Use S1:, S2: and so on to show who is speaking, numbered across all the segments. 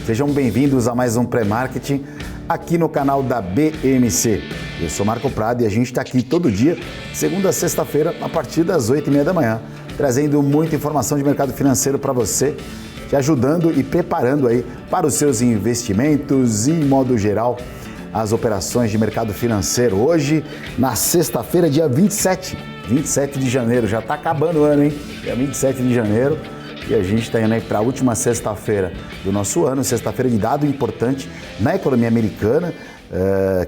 S1: Sejam bem-vindos a mais um Pré-Marketing aqui no canal da BMC. Eu sou Marco Prado e a gente está aqui todo dia, segunda a sexta-feira, a partir das 8h30 da manhã, trazendo muita informação de mercado financeiro para você, te ajudando e preparando aí para os seus investimentos e, em modo geral, as operações de mercado financeiro. Hoje, na sexta-feira, dia 27 de janeiro, já está acabando o ano, hein? Dia 27 de janeiro. E a gente está indo aí para a última sexta-feira do nosso ano, sexta-feira de dado importante na economia americana,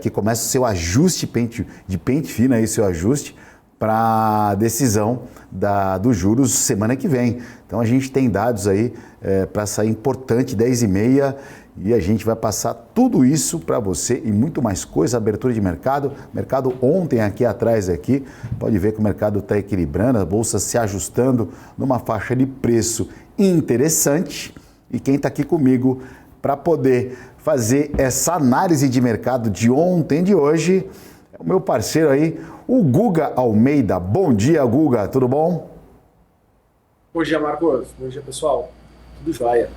S1: que começa o seu ajuste de pente fino, aí, seu ajuste para a decisão dos juros semana que vem. Então a gente tem dados aí para sair importante, 10h30, e a gente vai passar tudo isso para você e muito mais coisa. Abertura de mercado ontem aqui atrás, pode ver que o mercado está equilibrando, a bolsa se ajustando numa faixa de preço interessante. E quem está aqui comigo para poder fazer essa análise de mercado de ontem e de hoje é o meu parceiro aí, o Guga Almeida. Bom dia, Guga, tudo bom?
S2: Bom dia, Marcos. Bom dia, pessoal. Tudo jóia.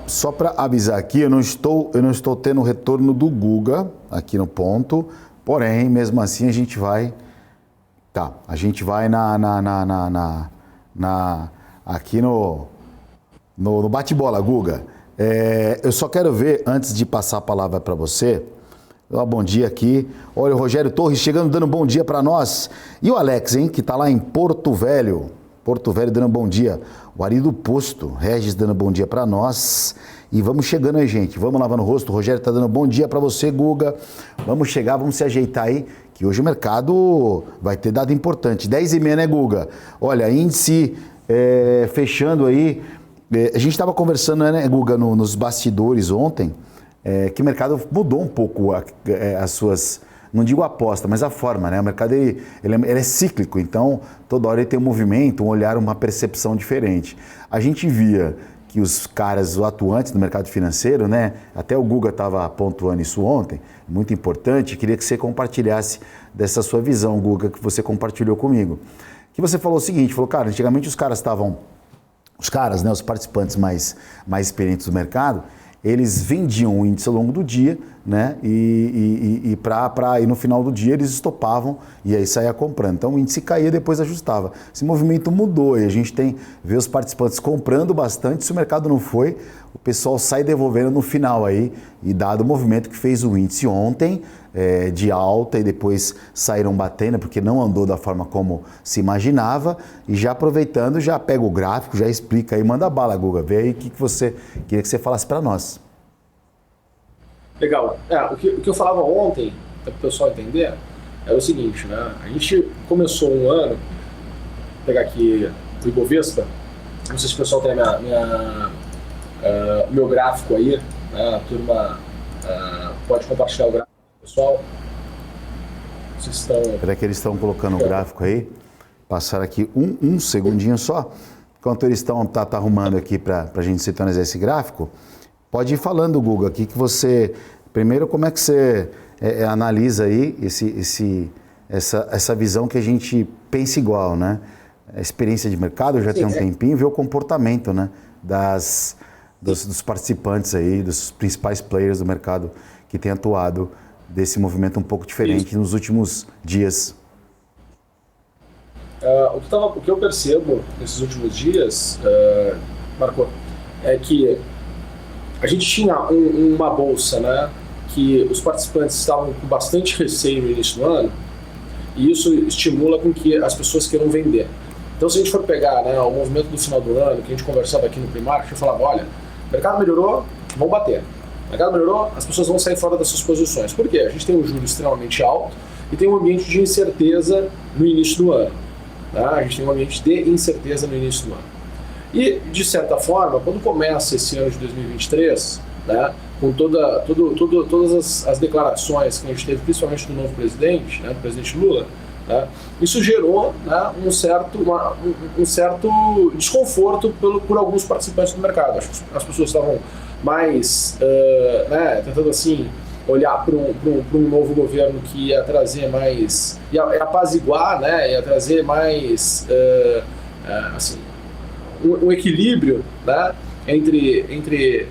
S1: Só para avisar aqui, eu não estou tendo retorno do Guga aqui no ponto, porém, mesmo assim a gente vai aqui no bate-bola, Guga. Eu só quero ver, antes de passar a palavra para você, bom dia aqui. Olha, o Rogério Torres chegando, dando um bom dia para nós. E o Alex, que está lá em Porto Velho dando um bom dia. O Ari do Posto, Regis dando um bom dia para nós. E vamos chegando aí, gente. Vamos lavando o rosto. O Rogério está dando um bom dia para você, Guga. Vamos chegar, vamos se ajeitar aí, que hoje o mercado vai ter dado importante. 10h30, né, Guga? Olha, índice fechando aí. A gente estava conversando, né, Guga, nos bastidores ontem, que o mercado mudou um pouco as suas... Não digo aposta, mas a forma, né? O mercado ele é cíclico, então toda hora ele tem um movimento, um olhar, uma percepção diferente. A gente via que os caras, os atuantes do mercado financeiro, né? Até o Guga estava pontuando isso ontem, muito importante. Queria que você compartilhasse dessa sua visão, Guga, que você compartilhou comigo. Que você falou o seguinte, cara, antigamente os participantes mais experientes do mercado, eles vendiam o índice ao longo do dia, né? E no final do dia eles estopavam e aí saía comprando. Então o índice caía e depois ajustava. Esse movimento mudou e a gente vê os participantes comprando bastante. Se o mercado não foi, o pessoal sai devolvendo no final aí. E dado o movimento que fez o índice ontem, de alta, e depois saíram batendo porque não andou da forma como se imaginava. E já aproveitando, já pega o gráfico, já explica aí, manda bala, Guga. Vê aí o que você queria que você falasse para nós.
S2: Legal. O que eu falava ontem, para o pessoal entender, era o seguinte, né? A gente começou um ano, vou pegar aqui o Ibovespa, não sei se o pessoal tem o meu gráfico aí, né? A turma pode compartilhar o gráfico com o pessoal. Vocês estão...
S1: Espera que eles estão colocando o gráfico aí, passar aqui um segundinho só, enquanto eles estão arrumando aqui para a gente sintonizar esse gráfico. Pode ir falando, Guga, aqui que você... Primeiro, como é que você analisa aí essa visão que a gente pensa igual, né? A experiência de mercado já tem um tempinho, vê o comportamento, né? Dos participantes aí, dos principais players do mercado que tem atuado desse movimento um pouco diferente nos últimos dias.
S2: O que eu percebo nesses últimos dias, Marco, é que a gente tinha uma bolsa, né, que os participantes estavam com bastante receio no início do ano, e isso estimula com que as pessoas queiram vender. Então, se a gente for pegar, né, o movimento do final do ano, que a gente conversava aqui no Primark, eu falava, olha, o mercado melhorou, vão bater. O mercado melhorou, as pessoas vão sair fora das suas posições. Por quê? A gente tem um juro extremamente alto e tem um ambiente de incerteza no início do ano. Né? A gente tem um ambiente de incerteza no início do ano. E, de certa forma, quando começa esse ano de 2023, né, com todas as declarações que a gente teve, principalmente do novo presidente, né, do presidente Lula, né, isso gerou, né, um certo desconforto por alguns participantes do mercado. Acho que as pessoas estavam mais tentando assim, olhar para um novo governo que ia trazer mais, ia apaziguar, né, ia trazer mais um equilíbrio, né, entre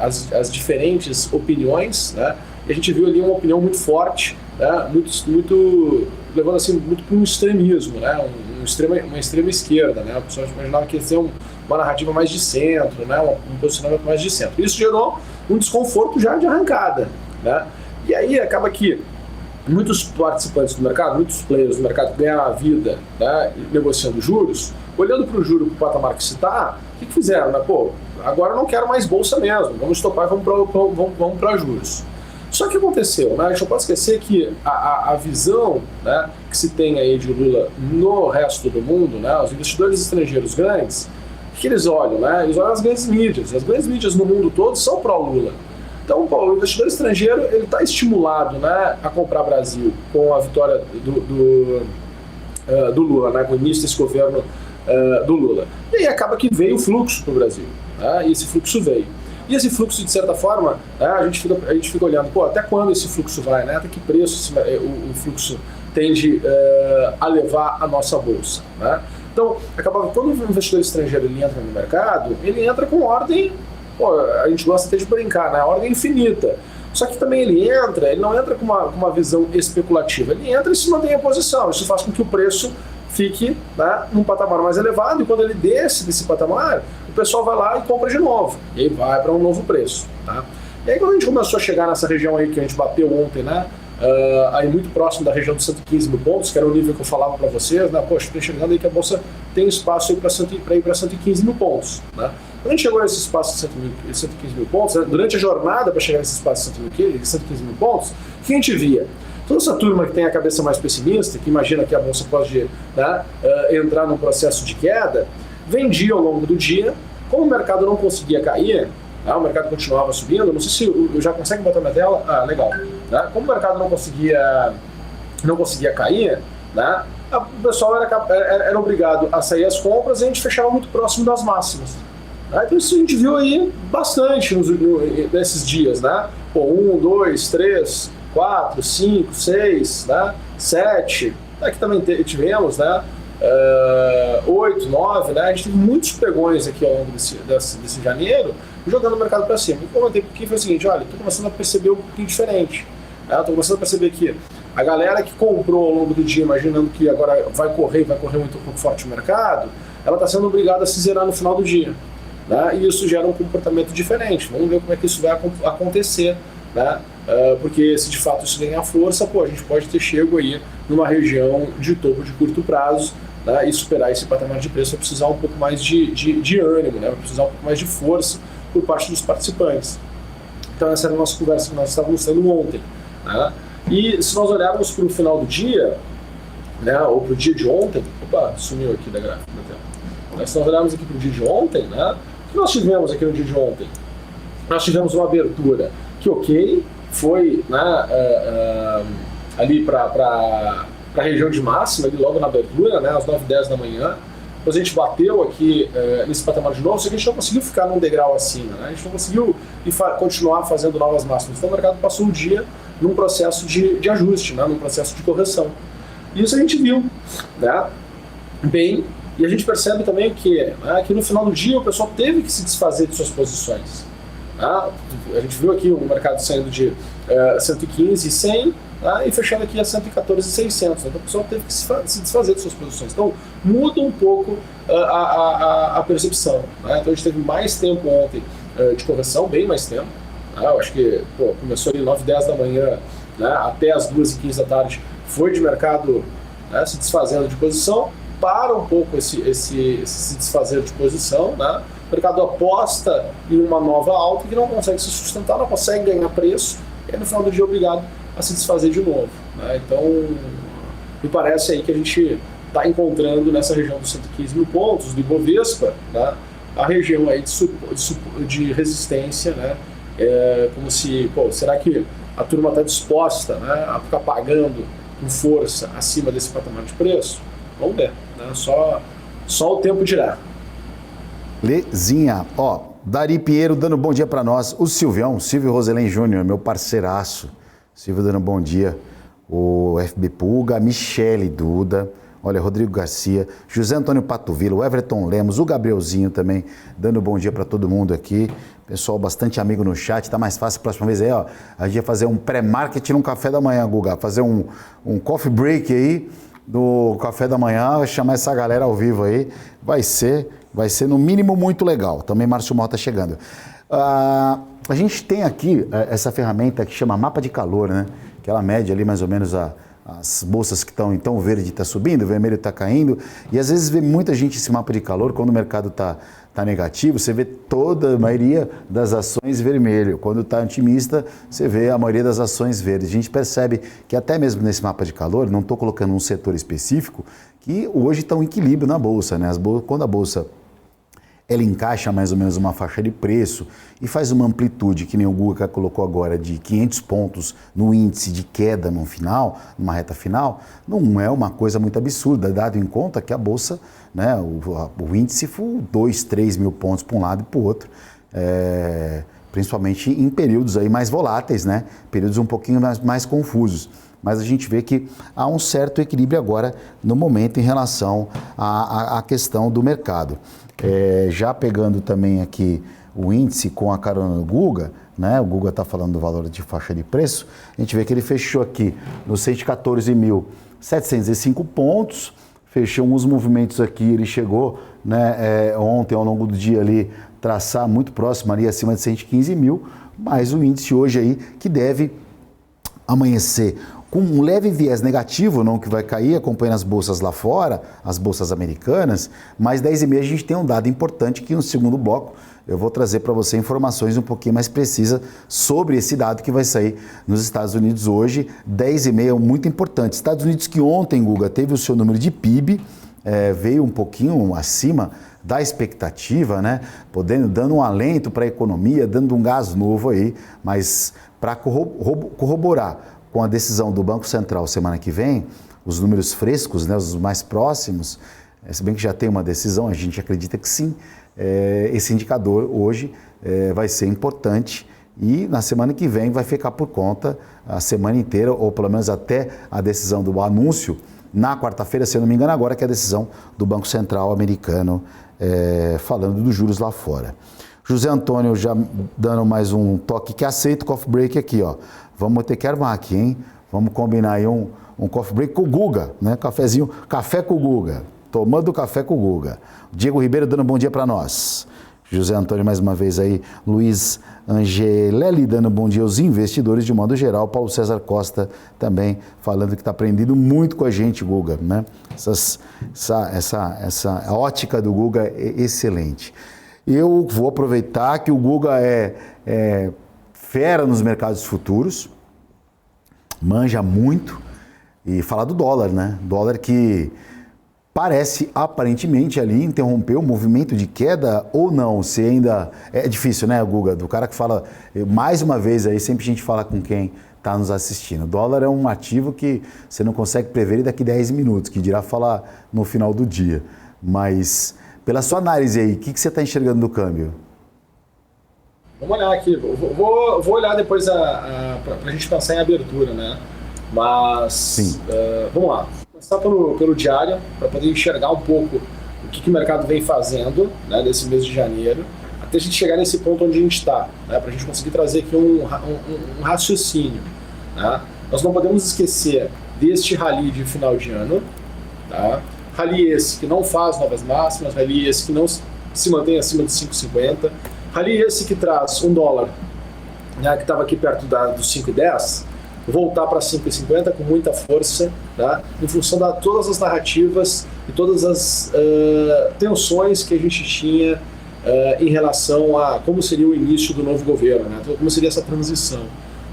S2: as diferentes opiniões, né? E a gente viu ali uma opinião muito forte, né? muito levando assim muito para um extremismo, né? Uma extrema esquerda, né? A pessoa imaginava que ia ser uma narrativa mais de centro, né? Um posicionamento mais de centro. Isso gerou um desconforto já de arrancada, né? E aí acaba que muitos participantes do mercado, muitos players do mercado que ganharam a vida, né, negociando juros, olhando para o juro, para o patamar que se está, o que fizeram? Né? Pô, agora eu não quero mais bolsa mesmo, vamos estopar e vamos para juros. Só que aconteceu, né? A gente não pode esquecer que a visão, né, que se tem aí de Lula no resto do mundo, né, os investidores estrangeiros grandes, o que eles olham? Né? Eles olham as grandes mídias. As grandes mídias no mundo todo são pró-Lula. Então, o investidor estrangeiro está estimulado, né, a comprar Brasil com a vitória do Lula, né, com o início desse governo do Lula. E aí acaba que veio o fluxo para o Brasil, né, e esse fluxo veio. E esse fluxo, de certa forma, né, a gente fica olhando, pô, até quando esse fluxo vai, né, até que preço o fluxo tende a levar a nossa bolsa, né? Então, acaba, quando o investidor estrangeiro ele entra no mercado, ele entra com ordem, pô, a gente gosta até de brincar, né? Ordem infinita. Só que também ele não entra com uma visão especulativa, ele entra e se mantém a posição. Isso faz com que o preço fique, né, num patamar mais elevado, e quando ele desce desse patamar, o pessoal vai lá e compra de novo, e aí vai para um novo preço. Tá? E aí quando a gente começou a chegar nessa região aí que a gente bateu ontem, né, aí muito próximo da região dos 115 mil pontos, que era o nível que eu falava para vocês, né, poxa, estou enxergando aí que a Bolsa tem espaço para ir para 115 mil pontos. Né? Quando a gente chegou nesse espaço de 115 mil pontos, né, durante a jornada para chegar nesse espaço de 115 mil pontos, o que a gente via? Toda essa turma que tem a cabeça mais pessimista, que imagina que a Bolsa pode, né, entrar num processo de queda, vendia ao longo do dia. Como o mercado não conseguia cair, o mercado continuava subindo. Não sei se eu já consegue botar na tela. Ah, legal. Né? Como o mercado não conseguia cair, né, o pessoal era obrigado a sair às compras e a gente fechava muito próximo das máximas. Né? Então isso a gente viu aí bastante nesses dias. Né? Pô, 1, 2, 3, 4, 5, 6, né? 7, aqui também tivemos, né? 8, 9, né? A gente teve muitos pregões aqui ao longo desse janeiro, jogando o mercado para cima. E comentei porque foi o seguinte, olha, estou começando a perceber um pouquinho diferente. Estou começando a perceber que a galera que comprou ao longo do dia, imaginando que agora vai correr muito forte o mercado, ela está sendo obrigada a se zerar no final do dia. Né? E isso gera um comportamento diferente. Vamos ver como é que isso vai acontecer. Né? Porque se de fato isso ganhar força, pô, a gente pode ter chego aí numa região de topo de curto prazo, né? E superar esse patamar de preço vai precisar um pouco mais de ânimo, né? Vai precisar um pouco mais de força por parte dos participantes. Então essa era a nossa conversa que nós estávamos tendo ontem. Né? E se nós olharmos para o final do dia, né, ou para o dia de ontem, opa, sumiu aqui da gráfica da tela. Se nós olharmos aqui para o dia de ontem, né, o que nós tivemos aqui no dia de ontem? Nós tivemos uma abertura que, ok, foi, né, ali para a região de máxima, ali logo na abertura, né, às 9h10 da manhã. Depois a gente bateu aqui nesse patamar de novo, só que a gente não conseguiu ficar num degrau acima, né, a gente não conseguiu continuar fazendo novas máximas. Então o mercado passou o dia num processo de ajuste, né, num processo de correção. E isso a gente viu, né, bem, e a gente percebe também que, né, que no final do dia o pessoal teve que se desfazer de suas posições. A gente viu aqui o mercado saindo de 115,100, e fechando aqui a 114,600. Então o pessoal teve que se desfazer de suas posições. Então muda um pouco a percepção. Né? Então a gente teve mais tempo ontem de correção, bem mais tempo. Eu acho que começou ali 9h10 da manhã, né, até as 2h15 da tarde, foi de mercado, né, se desfazendo de posição. Para um pouco esse se desfazer de posição, né? O mercado aposta em uma nova alta que não consegue se sustentar, não consegue ganhar preço, e aí, no final do dia é obrigado a se desfazer de novo. Né? Então, me parece aí que a gente está encontrando nessa região dos 115 mil pontos, do Ibovespa, né, a região aí de resistência, né? Como se, será que a turma está disposta, né, a ficar pagando com força acima desse patamar de preço? Vamos ver, né? Só o tempo dirá.
S1: Lezinha, Dari Pinheiro dando bom dia para nós, o Silvio Roselém Júnior, meu parceiraço, Silvio dando bom dia, o FB Pulga, a Michele Duda, Olha, Rodrigo Garcia, José Antônio Patovilo, o Everton Lemos, o Gabrielzinho também, dando bom dia para todo mundo aqui. Pessoal bastante amigo no chat, tá mais fácil a próxima vez aí, ó. A gente vai fazer um pré-market no café da manhã, Guga. Fazer um coffee break aí do café da manhã, chamar essa galera ao vivo aí. Vai ser no mínimo muito legal. Também Márcio Mota chegando. A gente tem aqui essa ferramenta que chama mapa de calor, né? Que ela mede ali mais ou menos as bolsas que estão, então o verde está subindo, o vermelho está caindo, e às vezes vê muita gente esse mapa de calor, quando o mercado está negativo, você vê toda a maioria das ações vermelho, quando está otimista, você vê a maioria das ações verdes. A gente percebe que até mesmo nesse mapa de calor, não estou colocando um setor específico, que hoje está um equilíbrio na bolsa, né? Quando a bolsa ela encaixa mais ou menos uma faixa de preço e faz uma amplitude, que nem o Guga colocou agora, de 500 pontos no índice de queda no final, numa reta final, não é uma coisa muito absurda, dado em conta que a Bolsa, né, o índice foi 2, 3 mil pontos para um lado e para o outro, principalmente em períodos aí mais voláteis, né, períodos um pouquinho mais confusos. Mas a gente vê que há um certo equilíbrio agora no momento em relação à questão do mercado. Já pegando também aqui o índice com a carona do Guga, né? O Guga está falando do valor de faixa de preço, a gente vê que ele fechou aqui nos 114.705 pontos, fechou uns movimentos aqui, ele chegou, né, ontem ao longo do dia ali, traçar muito próximo ali acima de 115 mil, mas o índice hoje aí que deve amanhecer com um leve viés negativo, não que vai cair, acompanhando as bolsas lá fora, as bolsas americanas, mas 10h30 a gente tem um dado importante que no segundo bloco eu vou trazer para você informações um pouquinho mais precisas sobre esse dado que vai sair nos Estados Unidos hoje, 10h30, muito importante. Estados Unidos que ontem, Guga, teve o seu número de PIB, veio um pouquinho acima da expectativa, né? Dando um alento para a economia, dando um gás novo aí, mas para corroborar com a decisão do Banco Central semana que vem, os números frescos, né, os mais próximos, se bem que já tem uma decisão, a gente acredita que sim, esse indicador hoje vai ser importante e na semana que vem vai ficar por conta a semana inteira, ou pelo menos até a decisão do anúncio, na quarta-feira, se eu não me engano agora, que é a decisão do Banco Central americano falando dos juros lá fora. José Antônio já dando mais um toque que aceita o coffee break aqui, ó. Vamos ter que armar aqui, hein? Vamos combinar aí um coffee break com o Guga, né? Cafezinho, café com o Guga. Tomando café com o Guga. Diego Ribeiro dando bom dia para nós. José Antônio mais uma vez aí. Luiz Angelelli dando bom dia aos investidores de modo geral. Paulo César Costa também falando que está aprendendo muito com a gente, Guga, né? Essa ótica do Guga é excelente. Eu vou aproveitar que o Guga é fera nos mercados futuros, manja muito, e falar do dólar, né? Dólar que parece aparentemente ali interromper o movimento de queda ou não, se ainda... É difícil, né, Guga? Do cara que fala, mais uma vez aí, sempre a gente fala com quem está nos assistindo. O dólar é um ativo que você não consegue prever daqui 10 minutos, que dirá falar no final do dia. Mas... pela sua análise aí, o que você está enxergando do câmbio?
S2: Vamos olhar aqui, vou olhar depois para a gente pensar em abertura, né? Mas vamos lá, começar pelo diário, para poder enxergar um pouco o que o mercado vem fazendo, né, nesse mês de janeiro, até a gente chegar nesse ponto onde a gente está, né, para a gente conseguir trazer aqui um raciocínio. Né? Nós não podemos esquecer deste rally de final de ano, tá? Rally esse que não faz novas máximas, rally esse que não se mantém acima de 5,50, rally esse que traz um dólar, né, que estava aqui perto dos 5,10, voltar para 5,50 com muita força, tá, em função de todas as narrativas e todas as tensões que a gente tinha em relação a como seria o início do novo governo, né, como seria essa transição.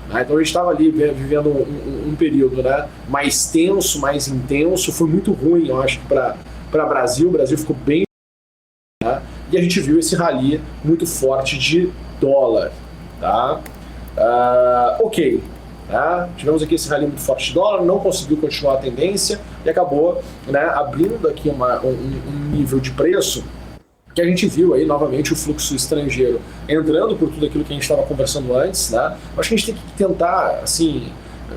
S2: Então a gente estava ali vivendo um período, né, mais tenso, mais intenso, foi muito ruim, eu acho, para o Brasil ficou bem, né, e a gente viu esse rally muito forte de dólar. Tá? Ok, né, tivemos aqui esse rally muito forte de dólar, não conseguiu continuar a tendência e acabou, né, abrindo aqui um nível de preço que a gente viu aí novamente o fluxo estrangeiro entrando por tudo aquilo que a gente estava conversando antes, né? Acho que a gente tem que tentar, assim,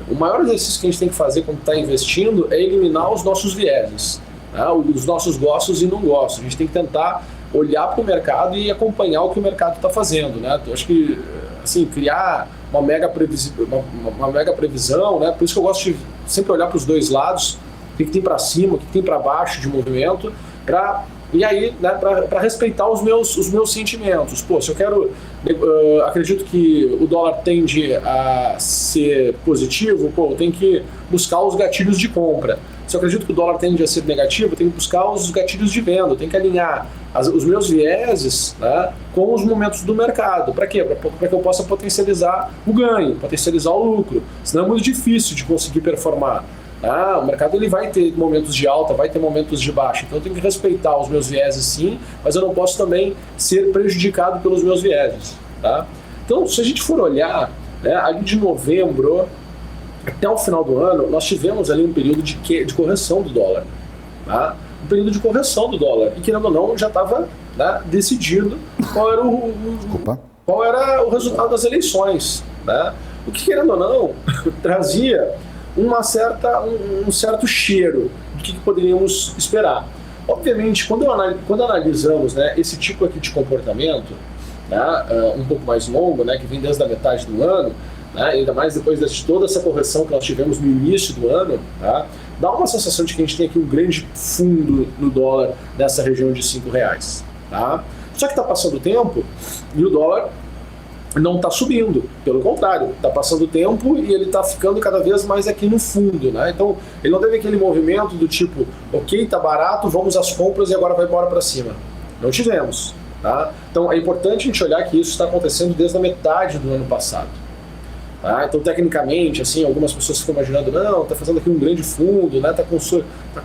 S2: o maior exercício que a gente tem que fazer quando está investindo é eliminar os nossos vieses, né? Os nossos gostos e não gostos. A gente tem que tentar olhar para o mercado e acompanhar o que o mercado está fazendo, né? Eu acho que, assim, criar uma mega previsão, né? Por isso que eu gosto de sempre olhar para os dois lados, o que tem para cima, o que tem para baixo de movimento, e aí, né, para respeitar os meus sentimentos. Pô, se eu quero, acredito que o dólar tende a ser positivo, pô, eu tenho que buscar os gatilhos de compra. Se eu acredito que o dólar tende a ser negativo, eu tenho que buscar os gatilhos de venda, eu tenho que alinhar os meus vieses, né, com os momentos do mercado. Para quê? Para que eu possa potencializar o ganho, potencializar o lucro. Senão é muito difícil de conseguir performar. O mercado ele vai ter momentos de alta, vai ter momentos de baixa, então eu tenho que respeitar os meus vieses sim, mas eu não posso também ser prejudicado pelos meus vieses, tá? Então, se a gente for olhar, né, ali de novembro até o final do ano, nós tivemos ali um período de correção do dólar, tá? Um período de correção do dólar, e querendo ou não, já estava, né, decidido qual era o resultado das eleições, né? O que, querendo ou não, trazia um certo cheiro do que poderíamos esperar. Obviamente, quando analisamos, né, esse tipo aqui de comportamento, né, um pouco mais longo, né, que vem desde a metade do ano, né, ainda mais depois de toda essa correção que nós tivemos no início do ano, tá, dá uma sensação de que a gente tem aqui um grande fundo no dólar nessa região de R$5. Tá? Só que está passando o tempo e o dólar não está subindo, pelo contrário, está passando o tempo e ele está ficando cada vez mais aqui no fundo, né? Então ele não teve aquele movimento do tipo, ok, está barato, vamos às compras e agora vai embora para cima. Não tivemos, tá? Então é importante a gente olhar que isso está acontecendo desde a metade do ano passado. Tá? Então tecnicamente, assim, algumas pessoas ficam imaginando, não, está fazendo aqui um grande fundo, né? Está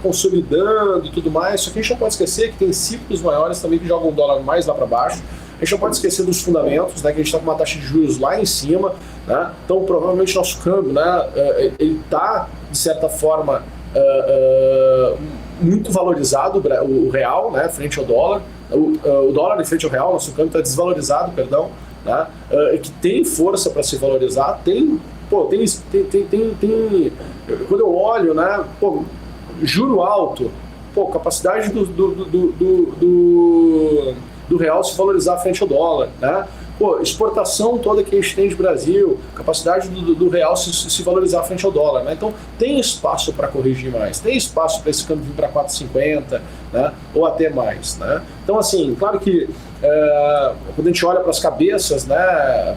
S2: consolidando e tudo mais, só que a gente não pode esquecer que tem ciclos maiores também que jogam o dólar mais lá para baixo. A gente não pode esquecer dos fundamentos, né, que a gente está com uma taxa de juros lá em cima, né, então provavelmente nosso câmbio, né, ele está, de certa forma, muito valorizado, o real, né, frente ao dólar, o dólar em frente ao real, nosso câmbio está desvalorizado, perdão, né, que tem força para se valorizar, quando eu olho, né, juro alto, capacidade do real se valorizar frente ao dólar, né? Exportação toda que a gente tem de Brasil, capacidade do real se valorizar frente ao dólar, né? Então tem espaço para corrigir mais, tem espaço para esse câmbio vir para 4,50, né? Ou até mais, né? Então assim, claro que quando a gente olha para as cabeças, né,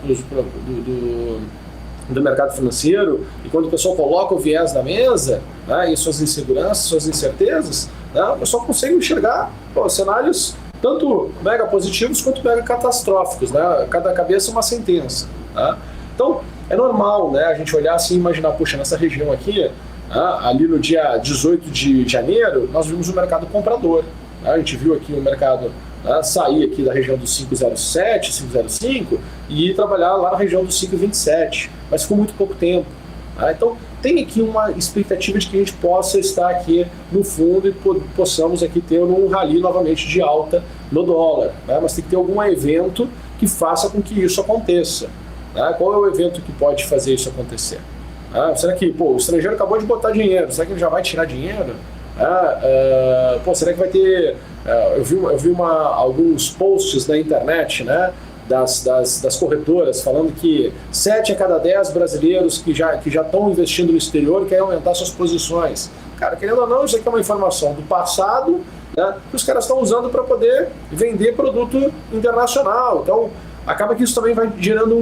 S2: do mercado financeiro, e quando o pessoal coloca o viés na mesa, né, e suas inseguranças, suas incertezas, né, o pessoal consegue enxergar cenários tanto mega positivos quanto mega catastróficos, né? Cada cabeça uma sentença, né? Então é normal, né, a gente olhar assim e imaginar, puxa, nessa região aqui, né, ali no dia 18 de janeiro, nós vimos o mercado comprador, né? A gente viu aqui o mercado, né, sair aqui da região dos 5,07, 5,05 e ir trabalhar lá na região dos 5,27, mas ficou muito pouco tempo, né? Então tem aqui uma expectativa de que a gente possa estar aqui no fundo e possamos aqui ter um rally novamente de alta no dólar, né? Mas tem que ter algum evento que faça com que isso aconteça, né? Qual é o evento que pode fazer isso acontecer? Será que o estrangeiro acabou de botar dinheiro, será que ele já vai tirar dinheiro? Será que vai ter... Eu vi alguns posts na internet, né, das corretoras falando que 7 a cada 10 brasileiros que já estão investindo no exterior querem aumentar suas posições. Cara, querendo ou não, isso aqui é uma informação do passado, né, que os caras estão usando para poder vender produto internacional. Então, acaba que isso também vai gerando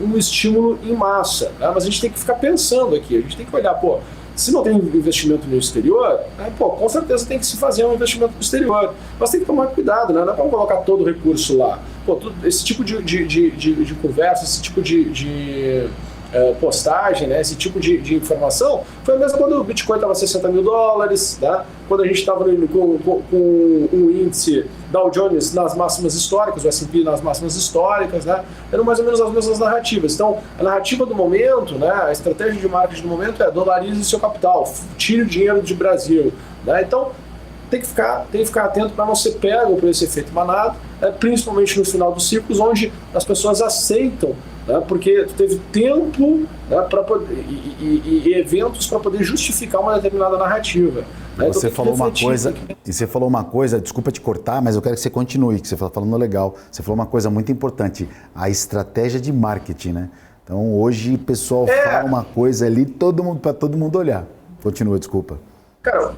S2: um estímulo em massa, né? Mas a gente tem que ficar pensando aqui, a gente tem que olhar, se não tem investimento no exterior, né, com certeza tem que se fazer um investimento no exterior. Mas tem que tomar cuidado, né? Não é para colocar todo o recurso lá. Esse tipo de conversa, esse tipo de postagem, né, esse tipo de informação, foi mesmo quando o Bitcoin estava $60 mil, né, quando a gente estava com um índice Dow Jones nas máximas históricas, o S&P nas máximas históricas, né, eram mais ou menos as mesmas narrativas. Então, a narrativa do momento, né, a estratégia de marketing do momento é dolarize seu capital, tire o dinheiro do Brasil, né, então tem que ficar atento para não ser pego por esse efeito manado, principalmente no final dos ciclos, onde as pessoas aceitam né, porque tu teve tempo, né, e eventos para poder justificar uma determinada narrativa. Né?
S1: Você falou uma coisa, desculpa te cortar, mas eu quero que você continue, que você está falando legal. Você falou uma coisa muito importante, a estratégia de marketing, né? Então hoje o pessoal fala uma coisa ali, para todo mundo olhar. Continua, desculpa.
S2: Cara,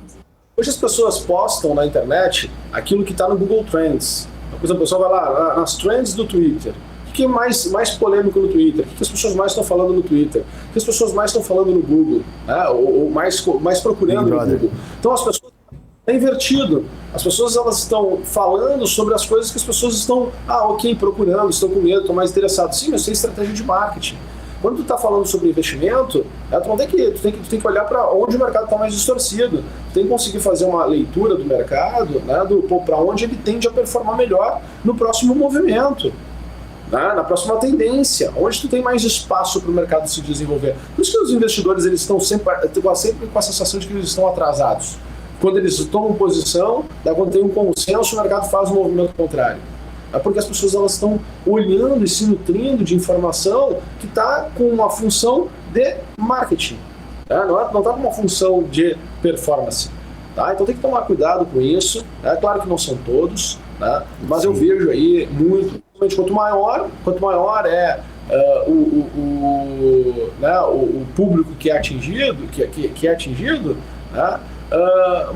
S2: hoje as pessoas postam na internet aquilo que está no Google Trends. Por exemplo, o pessoal vai lá nas trends do Twitter. O que é mais polêmico no Twitter? O que as pessoas mais estão falando no Twitter? O que as pessoas mais estão falando no Google? Né? Ou mais procurando no Google? Então as pessoas... É invertido. As pessoas elas estão falando sobre as coisas que as pessoas estão, procurando, estão com medo, estão mais interessadas. Sim, mas isso é estratégia de marketing. Quando tu está falando sobre investimento, tu tem que olhar para onde o mercado está mais distorcido. Tu tem que conseguir fazer uma leitura do mercado, né, para onde ele tende a performar melhor no próximo movimento, né, na próxima tendência, onde tu tem mais espaço para o mercado se desenvolver. Por isso que os investidores eles estão sempre com a sensação de que eles estão atrasados. Quando eles tomam posição, quando tem um consenso, o mercado faz um movimento contrário. É porque as pessoas elas estão olhando e se nutrindo de informação que está com uma função de marketing. Tá? Não está com uma função de performance. Tá? Então tem que tomar cuidado com isso. É claro que não são todos, tá? Mas Sim. Eu vejo aí muito. Quanto maior é o público que é atingido, né?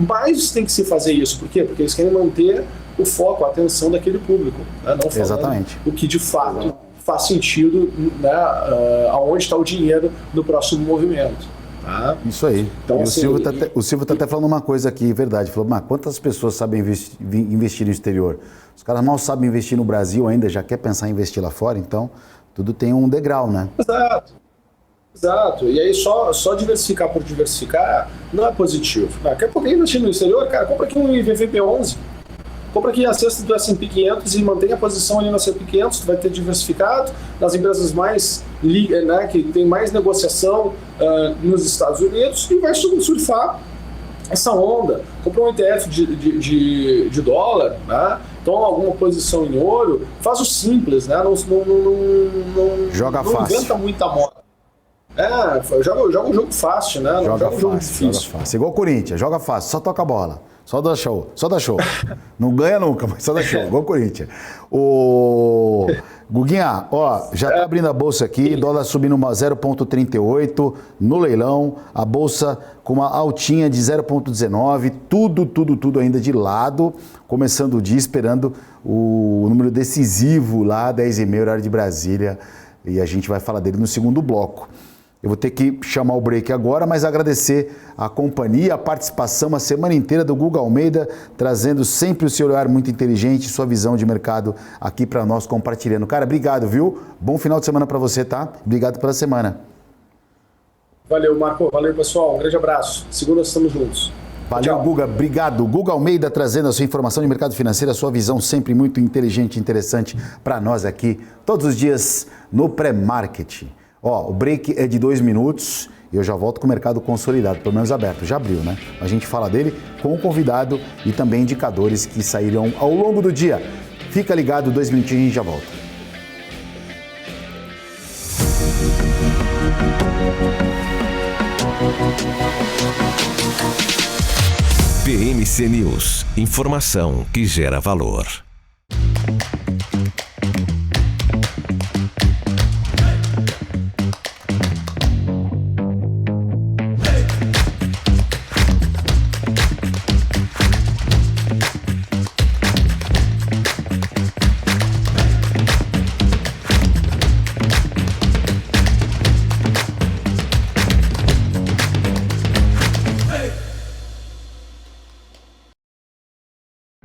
S2: Mais tem que se fazer isso. Por quê? Porque eles querem manter o foco, a atenção daquele público, né? Não falando
S1: Exatamente.
S2: O que de fato faz sentido, né? Aonde está o dinheiro no próximo movimento. Tá?
S1: Isso aí. Então, assim, o Silvio está até falando uma coisa aqui, verdade. Falou, mas quantas pessoas sabem investir no exterior? Os caras mal sabem investir no Brasil ainda, já quer pensar em investir lá fora, então tudo tem um degrau, né?
S2: Exato. E aí só diversificar por diversificar não é positivo. Quer poder investir no exterior? Cara, compra aqui um IVVP11. Compra aqui a cesta do S&P 500 e mantém a posição ali no S&P 500, tu vai ter diversificado nas empresas mais, né, que tem mais negociação nos Estados Unidos e vai surfar essa onda. Compra um ETF de dólar, né? Toma alguma posição em ouro, faz o simples, né? Não inventa muita moda. Joga um jogo fácil, né? Joga um jogo difícil.
S1: Joga fácil. Igual o Corinthians, joga fácil, só toca a bola. Só dá show. Não ganha nunca, mas só dá show. Igual o Corinthians. O Guguinha, já tá abrindo a bolsa aqui, dólar subindo 0,38 no leilão, a bolsa com uma altinha de 0,19, tudo ainda de lado, começando o dia esperando o número decisivo lá, 10h30, horário de Brasília, e a gente vai falar dele no segundo bloco. Eu vou ter que chamar o break agora, mas agradecer a companhia, a participação a semana inteira do Guga Almeida, trazendo sempre o seu olhar muito inteligente, sua visão de mercado aqui para nós, compartilhando. Cara, obrigado, viu? Bom final de semana para você, tá? Obrigado pela semana.
S2: Valeu, Marco. Valeu, pessoal. Um grande abraço. Segunda, estamos juntos.
S1: Valeu, tchau. Guga. Obrigado. Guga Almeida trazendo a sua informação de mercado financeiro, a sua visão sempre muito inteligente e interessante para nós aqui, todos os dias no pré-market. O break é de 2 minutos e eu já volto com o mercado consolidado, pelo menos aberto, já abriu, né? A gente fala dele com o convidado e também indicadores que saíram ao longo do dia. Fica ligado, 2 minutinhos e a gente já volta.
S3: PMC News, informação que gera valor.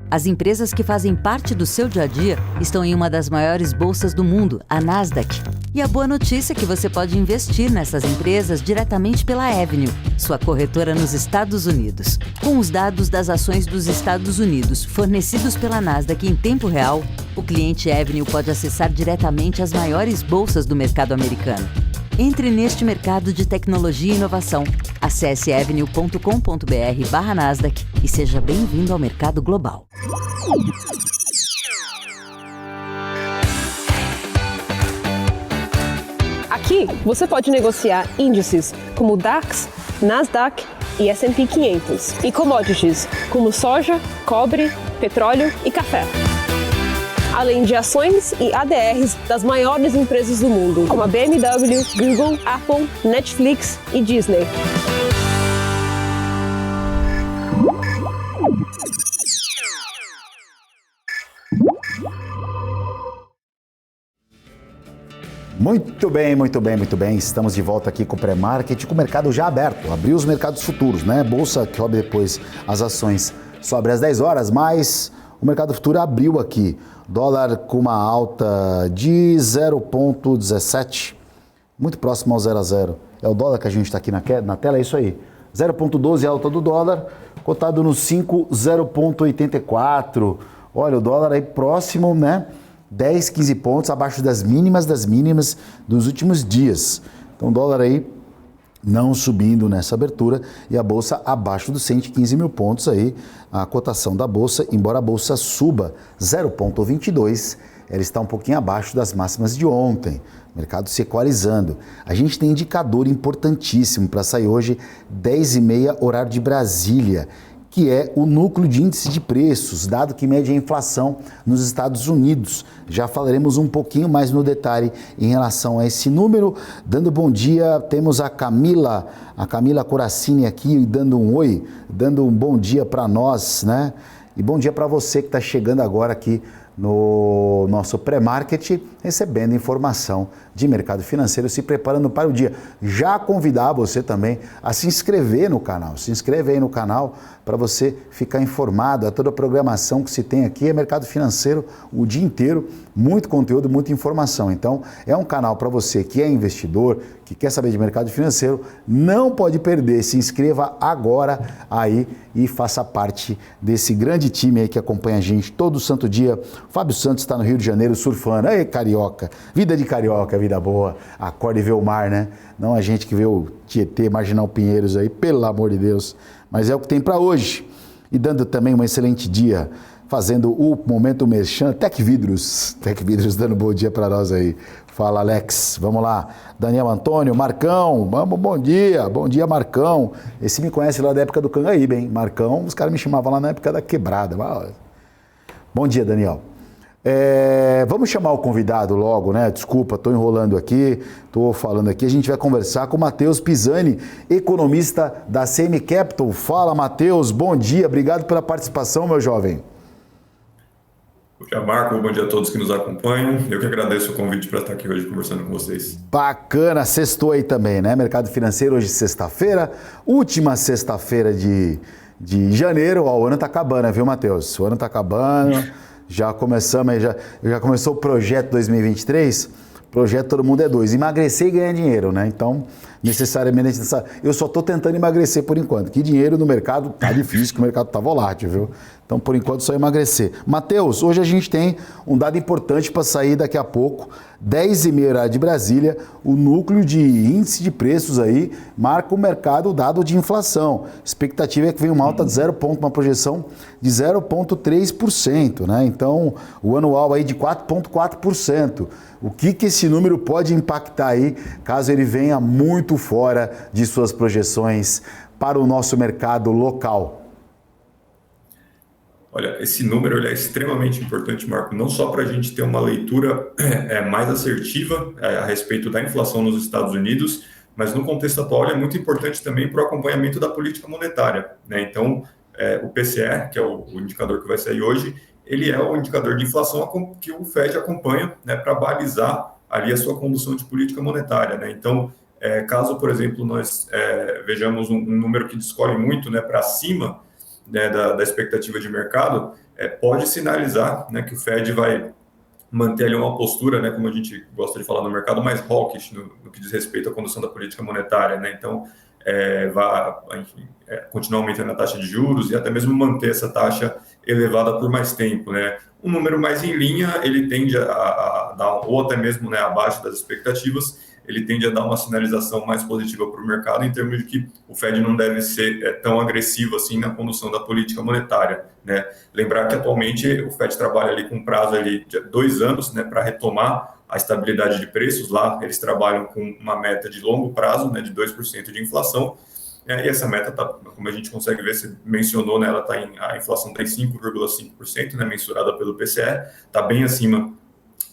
S4: As empresas que fazem parte do seu dia a dia estão em uma das maiores bolsas do mundo, a Nasdaq. E a boa notícia é que você pode investir nessas empresas diretamente pela Avenue, sua corretora nos Estados Unidos. Com os dados das ações dos Estados Unidos fornecidos pela Nasdaq em tempo real, o cliente Avenue pode acessar diretamente as maiores bolsas do mercado americano. Entre neste mercado de tecnologia e inovação. Acesse avenue.com.br/Nasdaq e seja bem-vindo ao mercado global.
S5: Aqui você pode negociar índices como o DAX, Nasdaq e S&P 500 e commodities como soja, cobre, petróleo e café. Além de ações e ADRs das maiores empresas do mundo, como a BMW, Google, Apple, Netflix e Disney.
S1: Muito bem, muito bem, muito bem. Estamos de volta aqui com o pré-market, com o mercado já aberto. Abriu os mercados futuros, né? Bolsa que sobe depois, as ações sobe às 10 horas, mas o mercado futuro abriu aqui. Dólar com uma alta de 0,17, muito próximo ao 0 a 0. É o dólar que a gente está aqui na tela, é isso aí. 0,12 alta do dólar, cotado no 5,0,84. Olha, o dólar aí próximo, né? 10, 15 pontos abaixo das mínimas dos últimos dias. Então, o dólar aí não subindo nessa abertura e a Bolsa abaixo dos 115 mil pontos aí. A cotação da Bolsa, embora a Bolsa suba 0,22, ela está um pouquinho abaixo das máximas de ontem. O mercado se equalizando. A gente tem indicador importantíssimo para sair hoje, 10h30, horário de Brasília, que é o núcleo de índice de preços, dado que mede a inflação nos Estados Unidos. Já falaremos um pouquinho mais no detalhe em relação a esse número. Dando bom dia, temos a Camila Coracini aqui dando um oi, dando um bom dia para nós, né? E bom dia para você que está chegando agora aqui no nosso pré-market, recebendo informação de mercado financeiro, se preparando para o dia. Já convidar você também a se inscrever no canal. Se inscreve aí no canal para você ficar informado. Toda a programação que se tem aqui é mercado financeiro o dia inteiro, muito conteúdo, muita informação. Então, é um canal para você que é investidor, que quer saber de mercado financeiro, não pode perder. Se inscreva agora aí e faça parte desse grande time aí que acompanha a gente todo santo dia. Fábio Santos está no Rio de Janeiro surfando. Ei, carioca, vida de carioca, vida boa. Acorde e vê o mar, né? Não a gente que vê o Tietê, Marginal Pinheiros aí, pelo amor de Deus. Mas é o que tem para hoje. E dando também um excelente dia, fazendo o Momento Merchan, Tec Vidros dando bom dia para nós aí. Fala, Alex, vamos lá. Daniel Antônio, Marcão, vamos, bom dia Marcão. Esse me conhece lá da época do Cangaíba, hein? Marcão, os caras me chamavam lá na época da quebrada. Bom dia, Daniel. Vamos chamar o convidado logo, né? Desculpa, estou enrolando aqui, estou falando aqui. A gente vai conversar com o Matheus Pisani, economista da CM Capital. Fala, Matheus, bom dia, obrigado pela participação, meu jovem.
S6: Bom dia, Marco, bom dia a todos que nos acompanham. Eu que agradeço o convite para estar aqui hoje conversando com vocês. Bacana,
S1: sextou aí também, né? Mercado financeiro, hoje sexta-feira, última sexta-feira de janeiro. Ó, o ano está acabando, viu, Matheus? O ano está acabando. Já começamos, já começou o projeto 2023, projeto Todo Mundo é Dois, emagrecer e ganhar dinheiro, né? Então, necessariamente, eu só estou tentando emagrecer por enquanto, que dinheiro no mercado tá difícil, que o mercado tá volátil, viu? Então, por enquanto, só emagrecer. Matheus, hoje a gente tem um dado importante para sair daqui a pouco, 10h30 horário de Brasília, o núcleo de índice de preços aí marca o mercado o dado de inflação. A expectativa é que venha uma alta de 0 ponto, uma projeção de 0,3%, né? Então, o anual aí de 4,4%. O que esse número pode impactar aí, caso ele venha muito fora de suas projeções para o nosso mercado local?
S6: Olha, esse número ele é extremamente importante, Marco, não só para a gente ter uma leitura mais assertiva a respeito da inflação nos Estados Unidos, mas no contexto atual ele é muito importante também para o acompanhamento da política monetária, né? Então, o PCE, que é o indicador que vai sair hoje, ele é o indicador de inflação que o Fed acompanha, né, para balizar ali a sua condução de política monetária, né? Então, caso, por exemplo, nós vejamos um número que descolhe muito, né, para cima, né, da expectativa de mercado, pode sinalizar, né, que o Fed vai manter ali uma postura, né, como a gente gosta de falar no mercado, mais hawkish no que diz respeito à condução da política monetária, né? Então, vai, enfim, continuar aumentando a taxa de juros e até mesmo manter essa taxa elevada por mais tempo, né? Um número mais em linha, ele tende a dar, ou até mesmo, né, abaixo das expectativas, ele tende a dar uma sinalização mais positiva para o mercado em termos de que o Fed não deve ser tão agressivo assim na condução da política monetária, né? Lembrar que atualmente o Fed trabalha ali com prazo ali de 2 anos, né, para retomar a estabilidade de preços. Lá eles trabalham com uma meta de longo prazo, né, de 2% de inflação, e essa meta, como a gente consegue ver, você mencionou, né, a inflação está em 5,5%, né, mensurada pelo PCE, está bem acima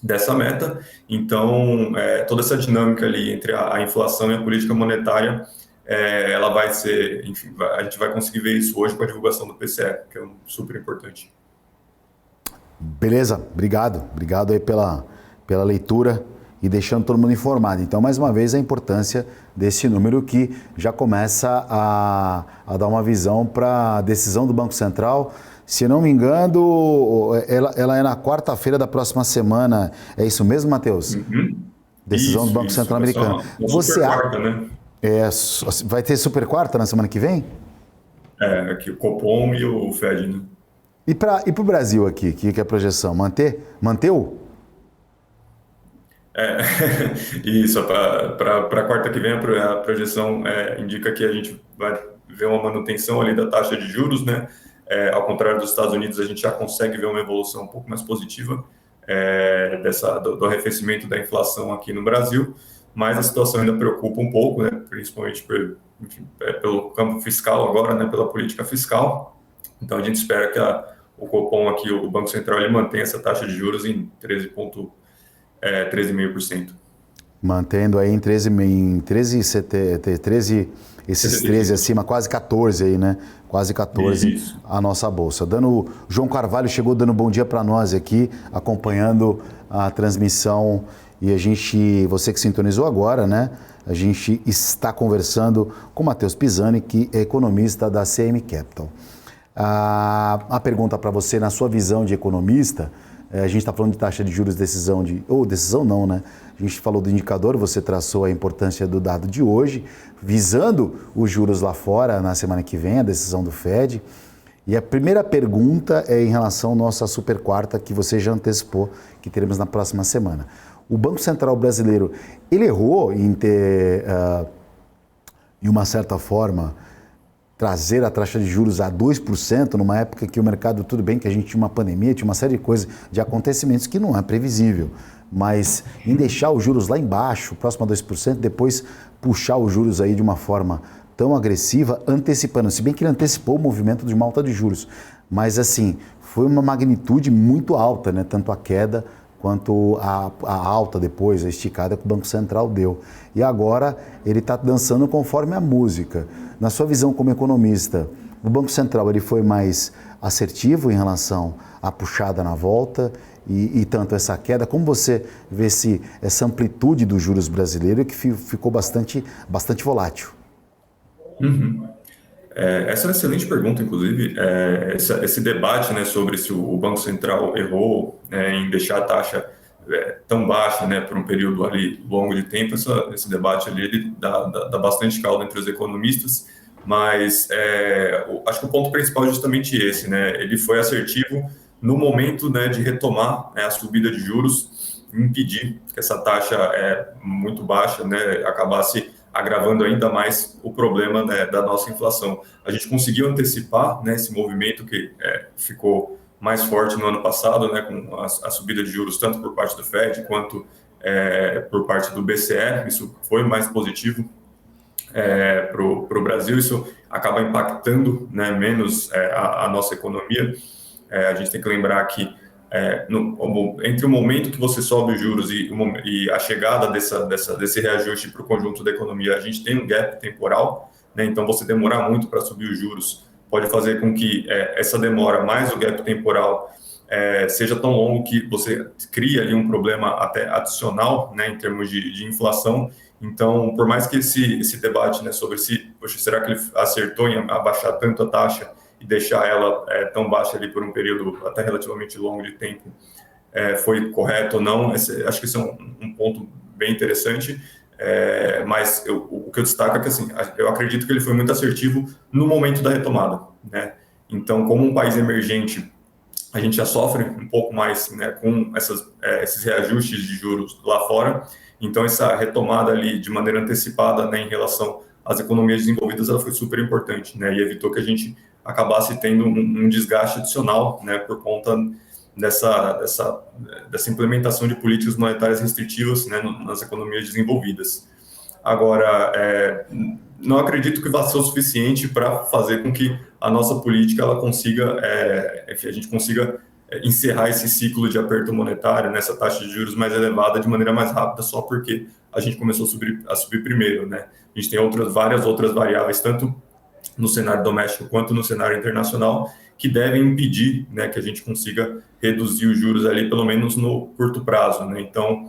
S6: dessa meta. Então, toda essa dinâmica ali entre a inflação e a política monetária, ela vai ser, enfim, a gente vai conseguir ver isso hoje com a divulgação do PCE, que é super importante.
S1: Beleza, obrigado aí pela leitura e deixando todo mundo informado. Então, mais uma vez, a importância desse número que já começa a dar uma visão para a decisão do Banco Central. Se não me engano, ela é na quarta-feira da próxima semana. É isso mesmo, Matheus?
S6: Uhum.
S1: Decisão do Banco Central americano.
S6: Você quarta, né?
S1: Vai ter super quarta na semana que vem?
S6: Aqui o Copom e o Fed, né?
S1: E para o Brasil aqui, que é a projeção? Manteu?
S6: Isso, para a quarta que vem a projeção indica que a gente vai ver uma manutenção ali da taxa de juros, né? Ao contrário dos Estados Unidos, a gente já consegue ver uma evolução um pouco mais positiva do arrefecimento da inflação aqui no Brasil, mas a situação ainda preocupa um pouco, né? Principalmente pelo campo fiscal agora, né? Pela política fiscal. Então a gente espera que o Copom aqui, o Banco Central, ele mantenha essa taxa de juros em 13,5%. Mantendo aí
S1: em 13, esses 13 acima, quase 14 aí, né? Quase 14 isso. A nossa bolsa. João Carvalho chegou dando bom dia para nós aqui, acompanhando a transmissão. E você que sintonizou agora, né? A gente está conversando com o Matheus Pisani, que é economista da CM Capital. A pergunta para você, na sua visão de economista, a gente está falando de taxa de juros, decisão não, né? A gente falou do indicador, você traçou a importância do dado de hoje, visando os juros lá fora na semana que vem, a decisão do Fed. E a primeira pergunta é em relação à nossa super quarta, que você já antecipou, que teremos na próxima semana. O Banco Central brasileiro, ele errou em ter, de uma certa forma, trazer a taxa de juros a 2%, numa época que o mercado, tudo bem que a gente tinha uma pandemia, tinha uma série de coisas, de acontecimentos que não é previsível, mas em deixar os juros lá embaixo, próximo a 2%, depois puxar os juros aí de uma forma tão agressiva, antecipando, se bem que ele antecipou o movimento de uma alta de juros, mas assim, foi uma magnitude muito alta, né? Tanto a queda quanto a alta depois, a esticada que o Banco Central deu. E agora ele está dançando conforme a música. Na sua visão como economista, o Banco Central ele foi mais assertivo em relação à puxada na volta e tanto essa queda? Como você vê essa amplitude dos juros brasileiros que ficou bastante volátil?
S6: Uhum. Essa é uma excelente pergunta, inclusive. Esse debate, né, sobre se o Banco Central errou em deixar a taxa tão baixa, né, por um período ali longo de tempo, esse debate ali ele dá bastante caldo entre os economistas, mas acho que o ponto principal é justamente esse, né? Ele foi assertivo no momento, né, de retomar a subida de juros, impedir que essa taxa muito baixa, né, acabasse agravando ainda mais o problema, né, da nossa inflação. A gente conseguiu antecipar, né, esse movimento que ficou mais forte no ano passado, né, com a subida de juros tanto por parte do Fed quanto por parte do BCE. Isso foi mais positivo para o Brasil. Isso acaba impactando, né, menos a nossa economia. A gente tem que lembrar que entre o momento que você sobe os juros e a chegada desse reajuste para o conjunto da economia, a gente tem um gap temporal, né? Então você demorar muito para subir os juros pode fazer com que essa demora mais o gap temporal seja tão longo que você cria ali um problema até adicional, né, em termos de inflação. Então, por mais que esse debate, né, sobre será que ele acertou em abaixar tanto a taxa e deixar ela tão baixa ali por um período até relativamente longo de tempo, foi correto ou não, acho que esse é um ponto bem interessante, mas o que eu destaco é que, assim, eu acredito que ele foi muito assertivo no momento da retomada, né? Então, como um país emergente, a gente já sofre um pouco mais, né, com esses reajustes de juros lá fora, então essa retomada ali de maneira antecipada, né, em relação às economias desenvolvidas, ela foi super importante, né, e evitou que a gente acabasse tendo um desgaste adicional, né, por conta dessa implementação de políticas monetárias restritivas, né, nas economias desenvolvidas. Agora, não acredito que vá ser o suficiente para fazer com que a nossa política ela consiga, a gente consiga encerrar esse ciclo de aperto monetário, nessa taxa de juros mais elevada de maneira mais rápida, só porque a gente começou a subir primeiro, né? A gente tem várias outras variáveis, tanto no cenário doméstico quanto no cenário internacional, que devem impedir, né, que a gente consiga reduzir os juros ali, pelo menos no curto prazo, né? Então,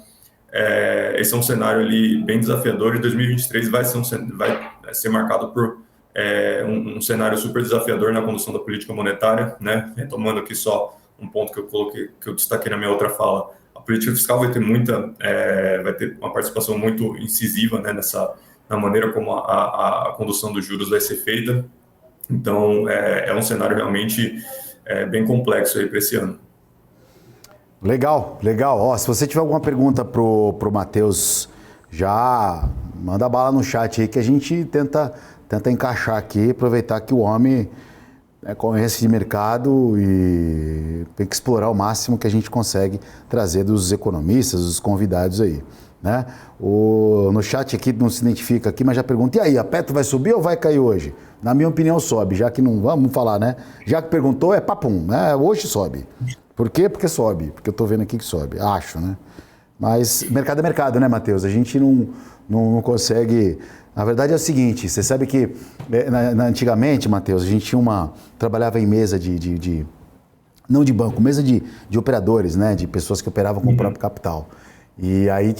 S6: esse é um cenário ali bem desafiador, e 2023 vai ser marcado por um cenário super desafiador na condução da política monetária, né? Retomando aqui só um ponto que eu destaquei na minha outra fala, a política fiscal vai ter uma participação muito incisiva, né, na maneira como a condução dos juros vai ser feita. Então, é um cenário realmente bem complexo aí para esse ano.
S1: Legal. Ó, se você tiver alguma pergunta pro Matheus, já manda bala no chat aí que a gente tenta encaixar aqui, aproveitar que o homem conhece de mercado e tem que explorar o máximo que a gente consegue trazer dos economistas, dos convidados aí, né? No chat aqui não se identifica aqui, mas já pergunta, e aí, a Petro vai subir ou vai cair hoje? Na minha opinião sobe, já que não vamos falar, né? Já que perguntou, papum, né? Hoje sobe. Por quê? Porque sobe, porque eu tô vendo aqui que sobe, acho, né? Mas mercado é mercado, né, Matheus? A gente não consegue... Na verdade é o seguinte, você sabe que antigamente, Matheus, a gente trabalhava em mesa não de banco, mesa de operadores, né? De pessoas que operavam com o próprio capital. E aí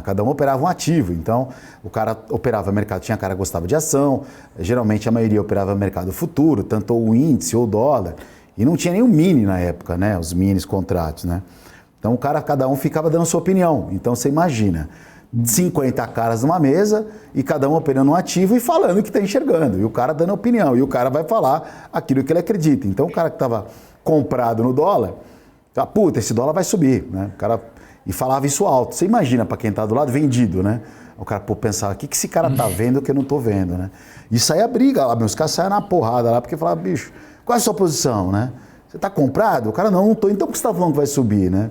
S1: cada um operava um ativo, então o cara operava mercado, tinha cara que gostava de ação, geralmente a maioria operava mercado futuro, tanto o índice ou o dólar, e não tinha nem o mini na época, né? Os minis contratos, né? Então cada um ficava dando sua opinião, então você imagina... 50 caras numa mesa e cada um operando um ativo e falando o que está enxergando. E o cara dando opinião. E o cara vai falar aquilo que ele acredita. Então o cara que estava comprado no dólar, puta, esse dólar vai subir, né? O cara, e falava isso alto. Você imagina para quem está do lado vendido, né? O cara pensava, o que esse cara tá vendo que eu não tô vendo, né? Isso aí é briga lá, meus caras saem na porrada lá, porque falavam, bicho, qual é a sua posição, né? Você tá comprado? O cara, não tô. Então por que você tá falando que vai subir, né?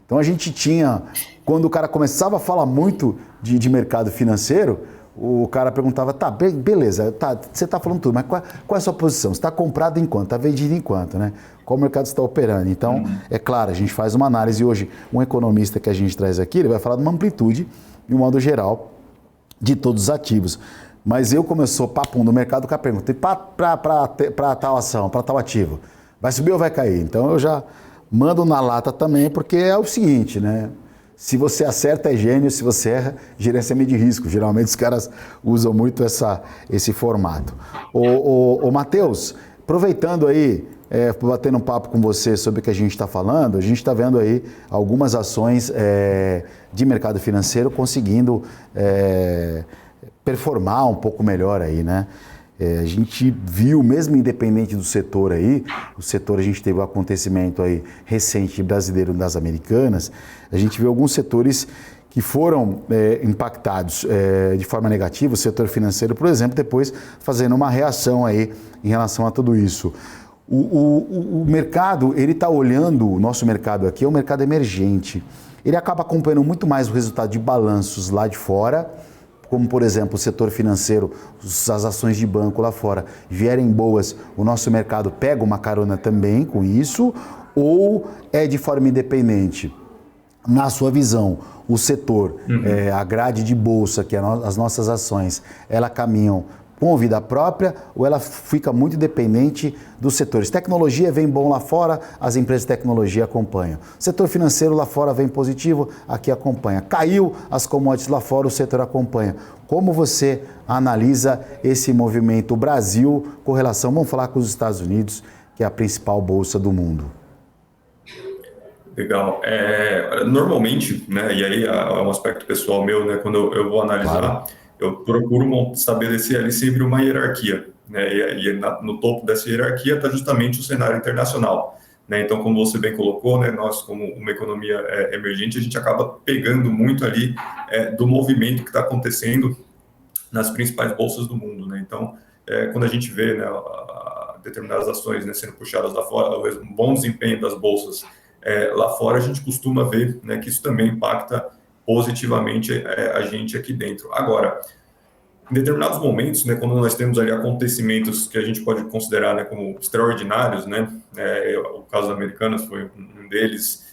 S1: Então a gente tinha, quando o cara começava a falar muito de mercado financeiro, o cara perguntava, tá, beleza, você está falando tudo, mas qual é a sua posição? Você está comprado em quanto? Está vendido em quanto, né? Qual o mercado está operando? Então, é claro, a gente faz uma análise hoje, um economista que a gente traz aqui, ele vai falar de uma amplitude, de um modo geral, de todos os ativos. Mas eu, como eu sou papum do mercado, o cara pergunta, para tal ação, para tal ativo, vai subir ou vai cair? Então eu já... mando na lata também, porque é o seguinte, né? Se você acerta é gênio, se você erra, gerenciamento de risco. Geralmente os caras usam muito esse formato. Ô Matheus, aproveitando aí, batendo um papo com você sobre o que a gente está falando, a gente está vendo aí algumas ações de mercado financeiro conseguindo performar um pouco melhor aí, né? A gente viu, mesmo independente do setor aí, o setor, a gente teve um acontecimento aí recente brasileiro das Americanas, a gente viu alguns setores que foram impactados de forma negativa, o setor financeiro, por exemplo, depois fazendo uma reação aí em relação a tudo isso. O mercado, ele está olhando, o nosso mercado aqui é um mercado emergente, ele acaba acompanhando muito mais o resultado de balanços lá de fora, como, por exemplo, o setor financeiro, as ações de banco lá fora vierem boas, o nosso mercado pega uma carona também com isso, ou é de forma independente? Na sua visão, o setor, a grade de bolsa, que as nossas ações, elas caminham com vida própria ou ela fica muito dependente dos setores? Tecnologia vem bom lá fora, as empresas de tecnologia acompanham. Setor financeiro lá fora vem positivo, aqui acompanha. Caiu as commodities lá fora, o setor acompanha. Como você analisa esse movimento Brasil com relação, vamos falar com os Estados Unidos, que é a principal bolsa do mundo?
S6: Legal. Normalmente, né, e aí é um aspecto pessoal meu, né, quando eu vou analisar, claro, eu procuro estabelecer ali sempre uma hierarquia, né, e no topo dessa hierarquia está justamente o cenário internacional, né? Então, como você bem colocou, né, nós como uma economia emergente, a gente acaba pegando muito ali do movimento que está acontecendo nas principais bolsas do mundo, né? Então, quando a gente vê, né, determinadas ações, né, sendo puxadas lá fora, um bom desempenho das bolsas lá fora a gente costuma ver, né, que isso também impacta positivamente a gente aqui dentro. Agora, em determinados momentos, né, quando nós temos ali acontecimentos que a gente pode considerar, né, como extraordinários, né, o caso da Americanas foi um deles,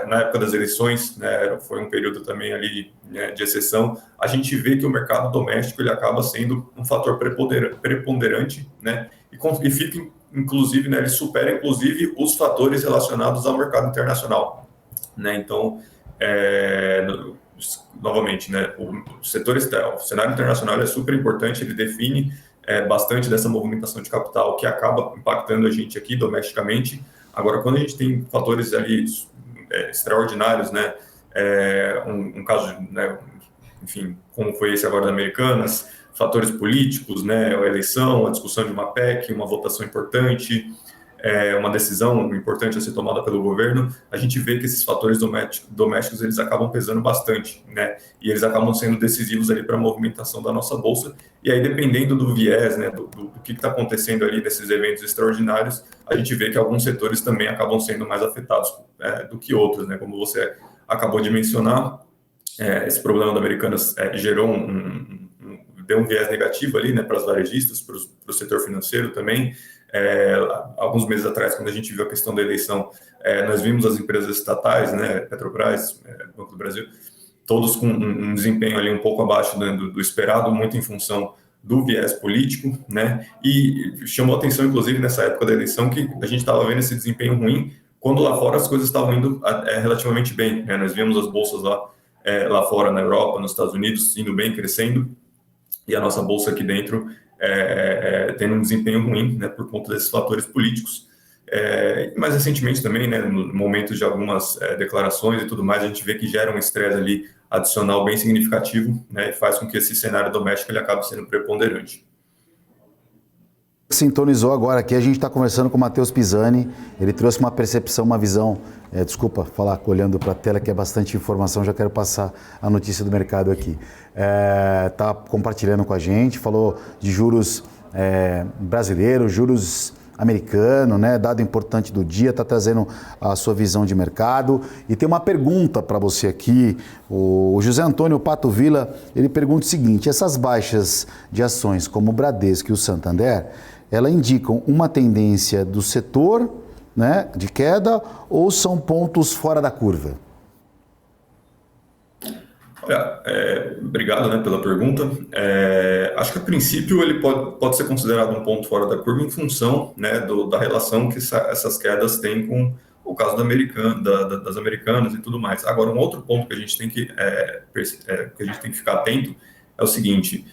S6: na época das eleições, né, foi um período também ali, né, de exceção, a gente vê que o mercado doméstico ele acaba sendo um fator preponderante, né, e fica, inclusive, né, ele supera, inclusive, os fatores relacionados ao mercado internacional, né, então, novamente, né, o setor externo, o cenário internacional é super importante, ele define bastante dessa movimentação de capital que acaba impactando a gente aqui domesticamente. Agora, quando a gente tem fatores ali extraordinários, né, um caso, né, enfim, como foi esse agora da Americanas, fatores políticos, né, a eleição, a discussão de uma PEC, uma votação importante, uma decisão importante a ser tomada pelo governo, a gente vê que esses fatores domésticos eles acabam pesando bastante, né? E eles acabam sendo decisivos ali para a movimentação da nossa bolsa. E aí, dependendo do viés, né, do que está acontecendo ali nesses eventos extraordinários, a gente vê que alguns setores também acabam sendo mais afetados do que outros, né? Como você acabou de mencionar, esse problema da Americanas gerou deu um viés negativo ali, né, para as varejistas, para o setor financeiro também. Alguns meses atrás, quando a gente viu a questão da eleição, nós vimos as empresas estatais, né, Petrobras, Banco do Brasil, todos com um desempenho ali um pouco abaixo do esperado, muito em função do viés político, né, e chamou atenção, inclusive, nessa época da eleição, que a gente estava vendo esse desempenho ruim, quando lá fora as coisas estavam indo relativamente bem, né, nós vimos as bolsas lá fora, na Europa, nos Estados Unidos, indo bem, crescendo, e a nossa bolsa aqui dentro tendo um desempenho ruim, né, por conta desses fatores políticos. Mais recentemente também, né, no momento de algumas declarações e tudo mais, a gente vê que gera um estresse ali adicional bem significativo, né, e faz com que esse cenário doméstico ele acabe sendo preponderante.
S1: Sintonizou agora aqui, a gente está conversando com o Matheus Pisani, ele trouxe uma percepção, uma visão, desculpa falar olhando para a tela que é bastante informação, já quero passar a notícia do mercado aqui. Está compartilhando com a gente, falou de juros brasileiros, juros americano, né, dado importante do dia, está trazendo a sua visão de mercado. E tem uma pergunta para você aqui, o José Antônio Pato Villa, ele pergunta o seguinte: essas baixas de ações como o Bradesco e o Santander, elas indicam uma tendência do setor, né, de queda, ou são pontos fora da curva?
S6: Olha, obrigado, né, pela pergunta. Acho que a princípio ele pode ser considerado um ponto fora da curva em função, né, da relação que essas quedas têm com o caso das Americanas e tudo mais. Agora, um outro ponto que a gente tem que ficar atento é o seguinte: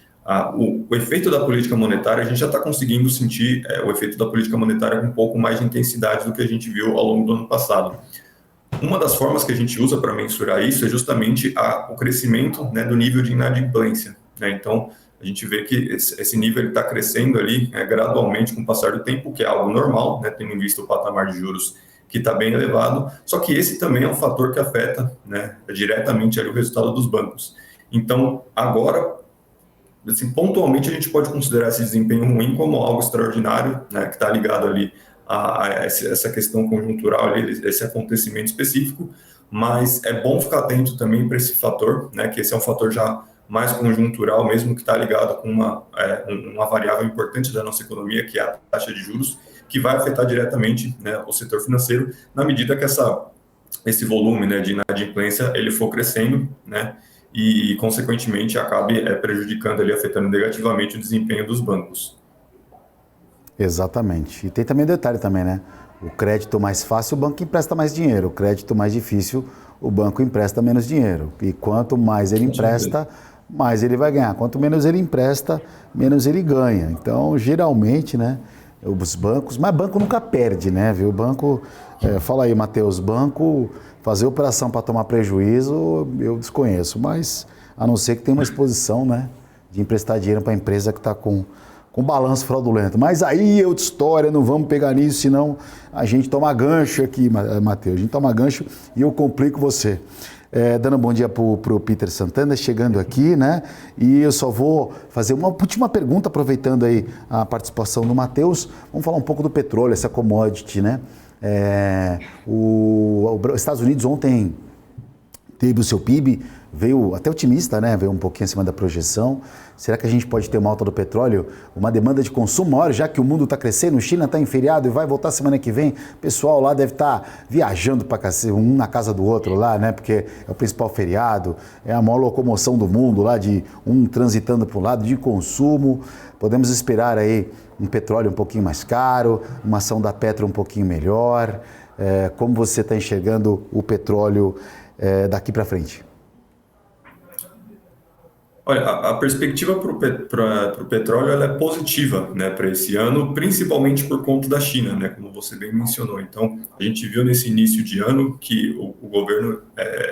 S6: o efeito da política monetária, a gente já está conseguindo sentir o efeito da política monetária com um pouco mais de intensidade do que a gente viu ao longo do ano passado. Uma das formas que a gente usa para mensurar isso é justamente o crescimento, né, do nível de inadimplência, né? Então, a gente vê que esse nível está crescendo ali gradualmente com o passar do tempo, que é algo normal, né, tendo visto o patamar de juros que está bem elevado, só que esse também é um fator que afeta, né, diretamente ali o resultado dos bancos. Então, agora, assim, pontualmente a gente pode considerar esse desempenho ruim como algo extraordinário, né, que está ligado ali a essa questão conjuntural, esse acontecimento específico, mas é bom ficar atento também para esse fator, né, que esse é um fator já mais conjuntural mesmo, que está ligado com uma variável importante da nossa economia, que é a taxa de juros, que vai afetar diretamente, né, o setor financeiro, na medida que esse volume, né, de inadimplência ele for crescendo, né, e consequentemente acabe prejudicando ali, afetando negativamente o desempenho dos bancos.
S1: Exatamente. E tem também um detalhe também, né? O crédito mais fácil, o banco empresta mais dinheiro. O crédito mais difícil, o banco empresta menos dinheiro. E quanto mais ele empresta, mais ele vai ganhar. Quanto menos ele empresta, menos ele ganha. Então, geralmente, né, os bancos... Mas banco nunca perde, né, viu? Banco... fala aí, Matheus. Banco, fazer operação para tomar prejuízo, eu desconheço. Mas, a não ser que tenha uma exposição, né, de emprestar dinheiro para a empresa que está com balanço fraudulento. Mas aí é outra história, não vamos pegar nisso, senão a gente toma gancho aqui, Matheus. A gente toma gancho e eu complico você. Dando um bom dia para o Peter Santana, chegando aqui, né? E eu só vou fazer uma última pergunta, aproveitando aí a participação do Matheus. Vamos falar um pouco do petróleo, essa commodity, né? Os Estados Unidos ontem teve o seu PIB, veio até otimista, né? Veio um pouquinho acima da projeção. Será que a gente pode ter uma alta do petróleo? Uma demanda de consumo maior, já que o mundo está crescendo, China está em feriado e vai voltar semana que vem. O pessoal lá deve estar viajando para um na casa do outro lá, né? Porque é o principal feriado, é a maior locomoção do mundo lá, de um transitando para um lado, de consumo. Podemos esperar aí um petróleo um pouquinho mais caro, uma ação da Petro um pouquinho melhor. Como você está enxergando o petróleo daqui para frente?
S6: Olha, a perspectiva para o petróleo ela é positiva, né, para esse ano, principalmente por conta da China, né, como você bem mencionou. Então, a gente viu nesse início de ano que o governo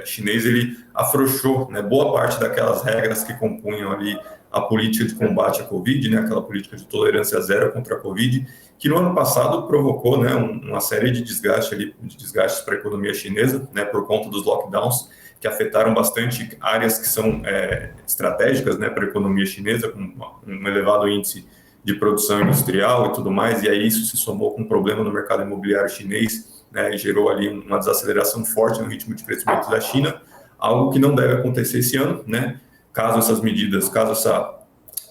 S6: chinês ele afrouxou, né, boa parte daquelas regras que compunham ali a política de combate à Covid, né, aquela política de tolerância zero contra a Covid, que no ano passado provocou, né, uma série de desgastes para a economia chinesa, né, por conta dos lockdowns, que afetaram bastante áreas que são estratégicas, né, para a economia chinesa, com um elevado índice de produção industrial e tudo mais, e aí isso se somou com um problema no mercado imobiliário chinês, né, e gerou ali uma desaceleração forte no ritmo de crescimento da China, algo que não deve acontecer esse ano, né, caso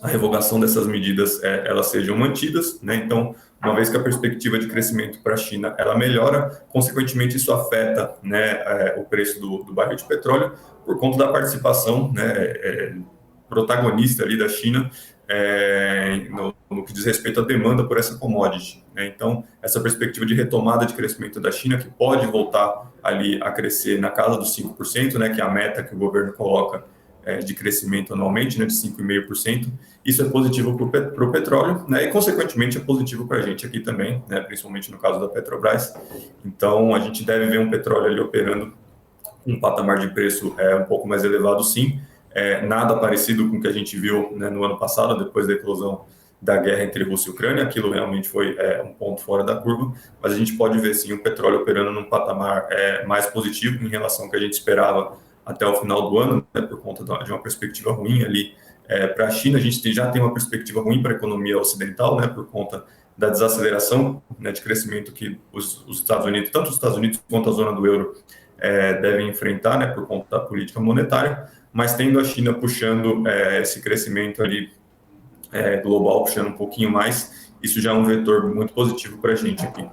S6: a revogação dessas medidas elas sejam mantidas, né, então, uma vez que a perspectiva de crescimento para a China ela melhora, consequentemente isso afeta, né, o preço do barril de petróleo por conta da participação, né, protagonista ali da China no que diz respeito à demanda por essa commodity, né? Então, essa perspectiva de retomada de crescimento da China, que pode voltar ali a crescer na casa dos 5%, né, que é a meta que o governo coloca de crescimento anualmente, né, de 5,5%. Isso é positivo para o petróleo, né, e, consequentemente, é positivo para a gente aqui também, né, principalmente no caso da Petrobras. Então, a gente deve ver um petróleo ali operando um patamar de preço um pouco mais elevado, sim. Nada parecido com o que a gente viu, né, no ano passado, depois da eclosão da guerra entre Rússia e Ucrânia. Aquilo realmente foi um ponto fora da curva, mas a gente pode ver, sim, o petróleo operando num patamar mais positivo em relação ao que a gente esperava até o final do ano, né, por conta de uma perspectiva ruim ali para a China. A gente já tem uma perspectiva ruim para a economia ocidental, né, por conta da desaceleração, né, de crescimento que os Estados Unidos, tanto os Estados Unidos quanto a zona do euro, devem enfrentar, né, por conta da política monetária, mas tendo a China puxando esse crescimento ali global, puxando um pouquinho mais, isso já é um vetor muito positivo para a gente aqui.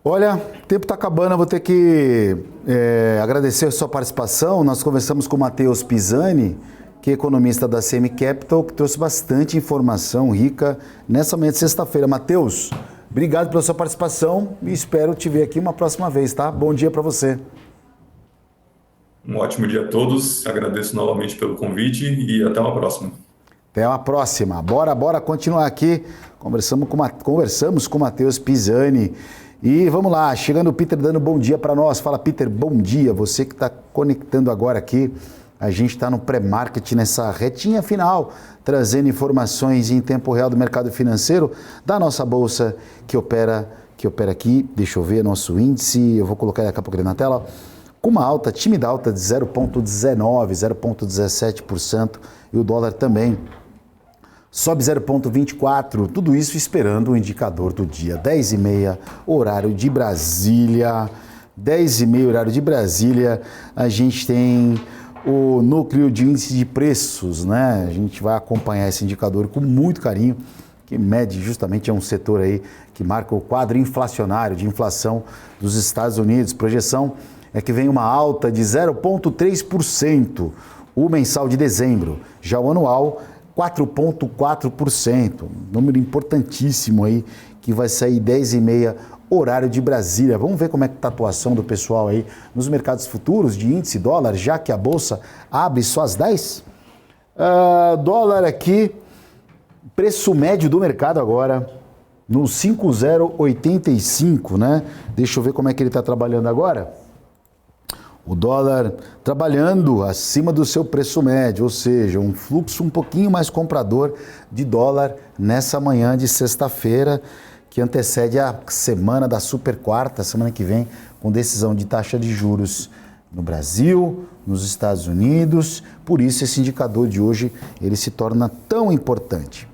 S1: Olha, o tempo está acabando, eu vou ter que agradecer a sua participação. Nós conversamos com o Matheus Pisani, que é economista da CM Capital, que trouxe bastante informação rica nessa manhã de sexta-feira. Matheus, obrigado pela sua participação e espero te ver aqui uma próxima vez, tá? Bom dia para você.
S6: Um ótimo dia a todos, agradeço novamente pelo convite e até uma próxima.
S1: Até uma próxima. Bora continuar aqui. Conversamos com o Matheus Pisani. E vamos lá, chegando o Peter dando bom dia para nós. Fala, Peter, bom dia. Você que está conectando agora aqui. A gente está no pré-market, nessa retinha final, trazendo informações em tempo real do mercado financeiro da nossa bolsa que opera aqui. Deixa eu ver nosso índice. Eu vou colocar daqui a pouco na tela. Com uma tímida alta de 0,19%, 0,17%. E o dólar também sobe 0,24%, tudo isso esperando o indicador do dia. 10h30, horário de Brasília. 10h30, horário de Brasília, a gente tem o núcleo de índice de preços, né? A gente vai acompanhar esse indicador com muito carinho, que mede justamente, é um setor aí que marca o quadro inflacionário, de inflação dos Estados Unidos. Projeção é que vem uma alta de 0,3%, o mensal de dezembro. Já o anual, 4,4%, número importantíssimo aí, que vai sair 10h30, horário de Brasília. Vamos ver como é que está a atuação do pessoal aí nos mercados futuros de índice dólar, já que a bolsa abre só às 10. Dólar aqui, preço médio do mercado agora, no 5,085, né? Deixa eu ver como é que ele está trabalhando agora. O dólar trabalhando acima do seu preço médio, ou seja, um fluxo um pouquinho mais comprador de dólar nessa manhã de sexta-feira, que antecede a semana da super quarta, semana que vem, com decisão de taxa de juros no Brasil, nos Estados Unidos, por isso esse indicador de hoje ele se torna tão importante.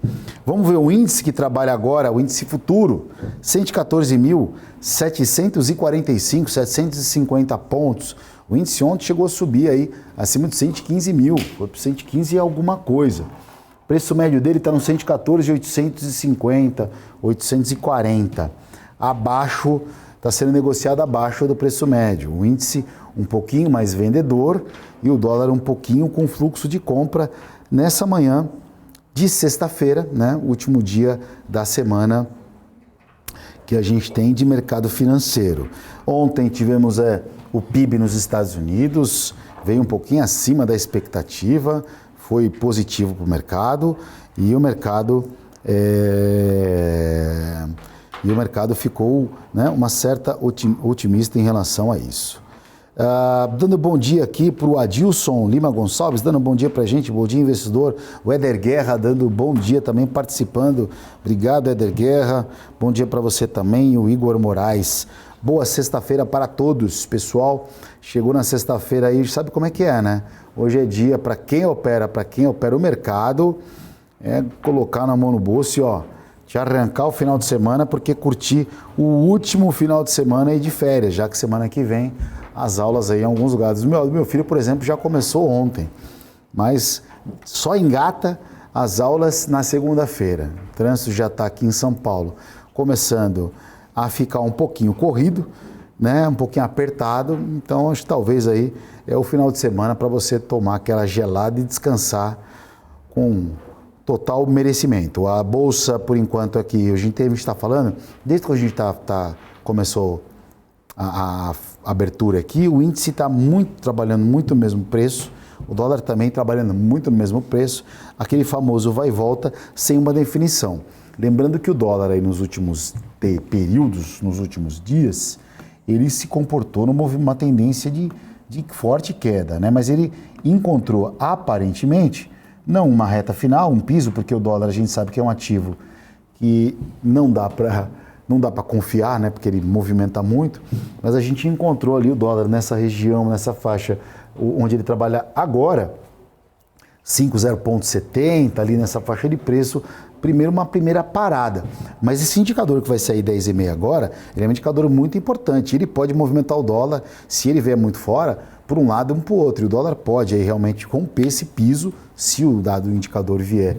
S1: Vamos ver o índice que trabalha agora, o índice futuro, 114.745, 750 pontos. O índice ontem chegou a subir aí acima de 115 mil, foi para 115 e alguma coisa. O preço médio dele está no 114.850, 840. Abaixo, está sendo negociado abaixo do preço médio. O índice um pouquinho mais vendedor e o dólar um pouquinho com fluxo de compra nessa manhã de sexta-feira, né? Último dia da semana que a gente tem de mercado financeiro. Ontem tivemos o PIB nos Estados Unidos, veio um pouquinho acima da expectativa, foi positivo para o mercado e o mercado ficou, né, uma certa otimista em relação a isso. Dando bom dia aqui para o Adilson Lima Gonçalves, dando bom dia para a gente, bom dia investidor. O Éder Guerra dando bom dia também, participando. Obrigado, Éder Guerra. Bom dia para você também, o Igor Moraes. Boa sexta-feira para todos, pessoal. Chegou na sexta-feira aí, sabe como é que é, né? Hoje é dia para quem opera o mercado, é colocar na mão no bolso e, te arrancar o final de semana, porque curtir o último final de semana aí de férias, já que semana que vem as aulas aí em alguns lugares. Meu filho, por exemplo, já começou ontem, mas só engata as aulas na segunda-feira. O trânsito já está aqui em São Paulo, começando a ficar um pouquinho corrido, né? Um pouquinho apertado, então acho que talvez aí é o final de semana para você tomar aquela gelada e descansar com total merecimento. A bolsa, por enquanto, aqui, a gente está falando, desde que a gente começou a abertura aqui, o índice está trabalhando muito no mesmo preço, o dólar também trabalhando muito no mesmo preço, aquele famoso vai e volta sem uma definição. Lembrando que o dólar aí nos últimos períodos, nos últimos dias, ele se comportou numa tendência de forte queda, né? Mas ele encontrou aparentemente não uma reta final, um piso, porque o dólar a gente sabe que é um ativo que não dá para confiar, né? Porque ele movimenta muito, mas a gente encontrou ali o dólar nessa região, nessa faixa onde ele trabalha agora, 50,70, ali nessa faixa de preço, uma primeira parada. Mas esse indicador que vai sair 10,5 agora, ele é um indicador muito importante, ele pode movimentar o dólar, se ele vier muito fora, por um lado e por outro, e o dólar pode aí realmente romper esse piso, se o dado indicador vier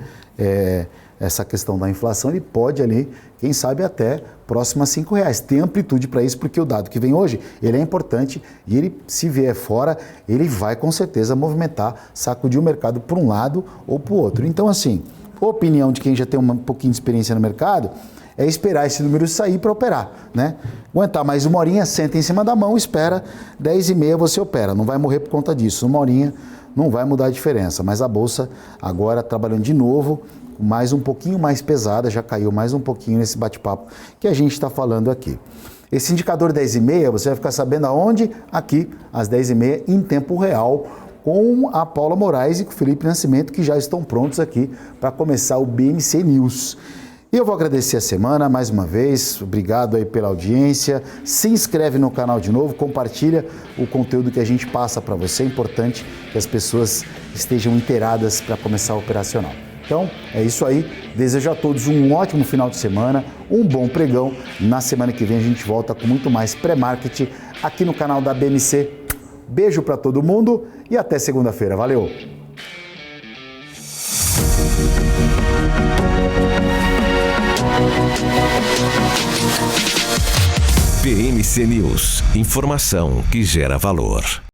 S1: essa questão da inflação, ele pode ali, quem sabe até próximo a R$5. Tem amplitude para isso, porque o dado que vem hoje, ele é importante e ele, se vier fora, ele vai com certeza movimentar, sacudir o mercado por um lado ou por outro. Então, assim, a opinião de quem já tem um pouquinho de experiência no mercado é esperar esse número sair para operar, né? Aguentar mais uma horinha, senta em cima da mão, espera, 10,5 você opera, não vai morrer por conta disso, uma horinha não vai mudar a diferença, mas a bolsa agora trabalhando de novo, mais um pouquinho mais pesada, já caiu mais um pouquinho nesse bate-papo que a gente está falando aqui. Esse indicador 10,5 você vai ficar sabendo aonde? Aqui, às 10,5 em tempo real, com a Paula Moraes e com o Felipe Nascimento, que já estão prontos aqui para começar o BMC News. E eu vou agradecer a semana mais uma vez, obrigado aí pela audiência, se inscreve no canal de novo, compartilha o conteúdo que a gente passa para você, é importante que as pessoas estejam inteiradas para começar a operacional. Então, é isso aí, desejo a todos um ótimo final de semana, um bom pregão, na semana que vem a gente volta com muito mais pré-marketing aqui no canal da BMC. Beijo para todo mundo e até segunda-feira, valeu!
S3: BMC News, informação que gera valor.